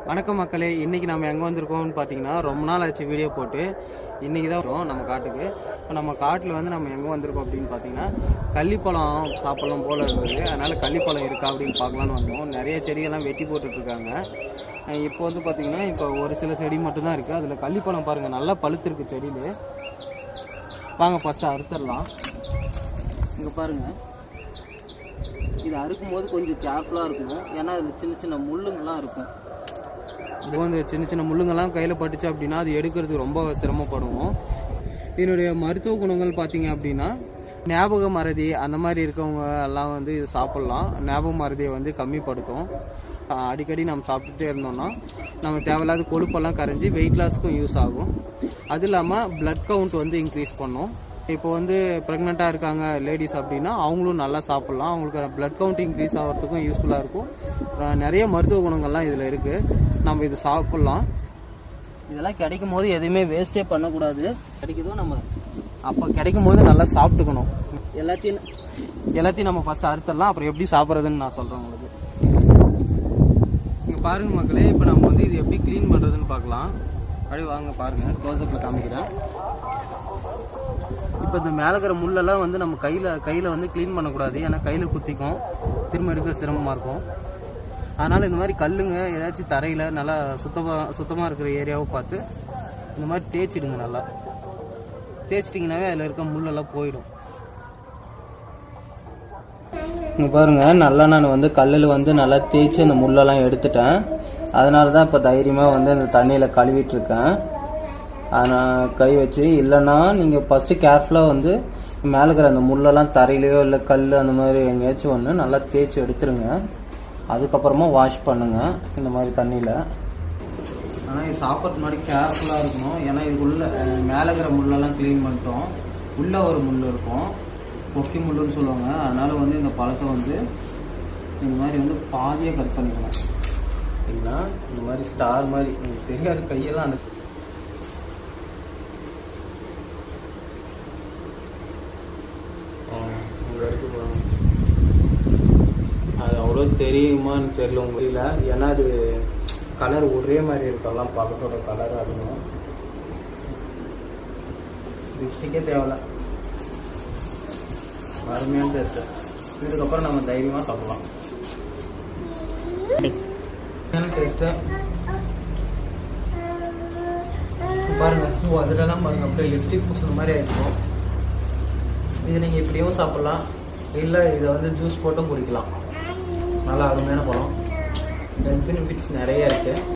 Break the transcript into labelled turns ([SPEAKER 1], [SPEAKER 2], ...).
[SPEAKER 1] வணக்கம் மக்களே, இன்றைக்கி நம்ம எங்கே வந்திருக்கோம்னு பார்த்தீங்கன்னா ரொம்ப நாள் ஆச்சு வீடியோ போட்டு. இன்றைக்கி தான் வரும் நம்ம காட்டுக்கு. இப்போ நம்ம காட்டில் வந்து நம்ம எங்கே வந்திருக்கோம் அப்படின்னு பார்த்தீங்கன்னா கள்ளிப்பழம் சாப்பிட்லாம் போல் இருந்தது. அதனால் கள்ளிப்பழம் இருக்கா அப்படின்னு பார்க்கலான்னு வந்தோம். நிறைய செடியெல்லாம் வெட்டி போட்டுட்ருக்காங்க. இப்போ வந்து பார்த்திங்கன்னா இப்போ ஒரு சில செடி மட்டும்தான் இருக்குது. அதில் கள்ளிப்பழம் பாருங்கள், நல்லா பழுத்திருக்கு செடியில். வாங்க ஃபஸ்ட்டு அறுத்துடலாம். இங்கே பாருங்கள், இது அறுக்கும்போது கொஞ்சம் கேர்ஃபுல்லாக இருக்கணும். ஏன்னா அதில் சின்ன சின்ன முள்ளுங்கள்லாம் இருக்கும். இது வந்து சின்ன சின்ன முள்ளுங்கள்லாம் கையில் பட்டுச்சு அப்படின்னா அது எடுக்கிறதுக்கு ரொம்ப சிரமப்படுவோம். இதனுடைய மருத்துவ குணங்கள் பார்த்தீங்க அப்படின்னா ஞாபக மறதி அந்த மாதிரி இருக்கவங்க எல்லாம் வந்து இது சாப்பிட்லாம். ஞாபக மறதியை வந்து கம்மிப்படுத்தும். அடிக்கடி நம்ம சாப்பிட்டுட்டே இருந்தோம்னா நம்ம தேவையில்லாத கொழுப்பெல்லாம் கரைஞ்சி வெயிட் லாஸ்க்கும் யூஸ் ஆகும். அது இல்லாமல் பிளட் கவுண்ட் வந்து இன்க்ரீஸ் பண்ணும். இப்போ வந்து ப்ரெக்னெண்ட்டாக இருக்காங்க லேடிஸ் அப்படின்னா அவங்களும் நல்லா சாப்பிட்லாம். அவங்களுக்கு பிளட் கவுண்ட் இன்க்ரீஸ் ஆகிறதுக்கும் யூஸ்ஃபுல்லாக இருக்கும். நிறைய மருத்துவ குணங்கள்லாம் இதில் இருக்குது. நம்ம இது சாப்பிட்லாம். இதெல்லாம் கிடைக்கும் போது எதுவுமே வேஸ்ட்டே பண்ணக்கூடாது. கிடைக்குதோ நம்ம அப்போ கிடைக்கும் போது நல்லா சாப்பிட்டுக்கணும். எல்லாத்தையும் நம்ம ஃபஸ்ட்டு அறுத்துடலாம். அப்புறம் எப்படி சாப்பிட்றதுன்னு நான் சொல்கிறேன் உங்களுக்கு. இங்கே பாருங்கள் மக்களே, இப்போ நம்ம வந்து இது எப்படி க்ளீன் பண்ணுறதுன்னு பார்க்கலாம். அப்படியே வாங்க பாருங்கள், க்ளோஸ்அப்பில் காமிக்கிறேன். இப்போ இந்த மேலே இருக்கிற முள்ளெல்லாம் வந்து நம்ம கையில் வந்து க்ளீன் பண்ணக்கூடாது. ஏன்னா கையில் குத்திக்கும், திரும்ப எடுக்கிற சிரமமாக இருக்கும். அதனால் இந்த மாதிரி கல்லுங்க ஏதாச்சும் தரையில் நல்லா சுத்தமாக இருக்கிற ஏரியாவை பார்த்து இந்த மாதிரி தேய்ச்சிடுங்க. நல்லா தேய்ச்சிட்டிங்கனாவே அதில் இருக்க முள்ளெல்லாம் போயிடும். இங்கே பாருங்கள், நல்லா நான் வந்து கல்லில் வந்து நல்லா தேய்ச்சி அந்த முள்ளெல்லாம் எடுத்துட்டேன். அதனால தான் இப்போ தைரியமாக வந்து அந்த தண்ணியில் கழுவிட்டுருக்கேன். நான் கை வச்சு. இல்லைன்னா நீங்கள் ஃபஸ்ட்டு கேர்ஃபுல்லாக வந்து மேலே இருக்கிற அந்த முள்ளெல்லாம் தரையிலையோ இல்லை கல் அந்த மாதிரி எங்கேயாச்சும் ஒன்று நல்லா தேய்ச்சி எடுத்துருங்க. அதுக்கப்புறமா வாஷ் பண்ணுங்கள் இந்த மாதிரி தண்ணியில். ஆனால் இது சாப்பிட்றதுக்கு முன்னாடி கேர்ஃபுல்லாக இருக்கணும். ஏன்னா இதுக்குள்ளே மேலே இருக்கிற முள்ளெல்லாம் க்ளீன் பண்ணிட்டோம். உள்ளே ஒரு முள் இருக்கும், கொக்கி முள்ளுன்னு சொல்லுவாங்க. அதனால் வந்து இந்த பழத்தை வந்து இந்த மாதிரி வந்து பாதியாக கட் பண்ணிக்கணும். சரிங்களா? இந்த மாதிரி ஸ்டார் மாதிரி உங்களுக்கு தெரியாத கையெல்லாம் அந்த அது அவ்வளோ தெரியுமான்னு தெரியல உங்களுக்கு. ஏன்னா அது கலர் ஒரே மாதிரி இருக்கலாம், பழத்தோட கலர். அதுவும் லிப்ஸ்டிக்கே தேவையில்ல, அருமையான டேஸ்ட்டு. இதுக்கப்புறம் நம்ம தைரியமாக சாப்பிடலாம். டேஸ்ட்டு பாருங்கள், அதிலலாம் பாருங்கள் அப்படியே லிப்ஸ்டிக் பூசுன மாதிரி ஆகிடும். இது நீங்கள் இப்படியும் சாப்பிட்லாம், இல்லை இதை வந்து ஜூஸ் போட்டும் குடிக்கலாம். நல்லா அருமையான பழம். ஹெல்த் பெனிஃபிட்ஸ் நிறைய இருக்குது.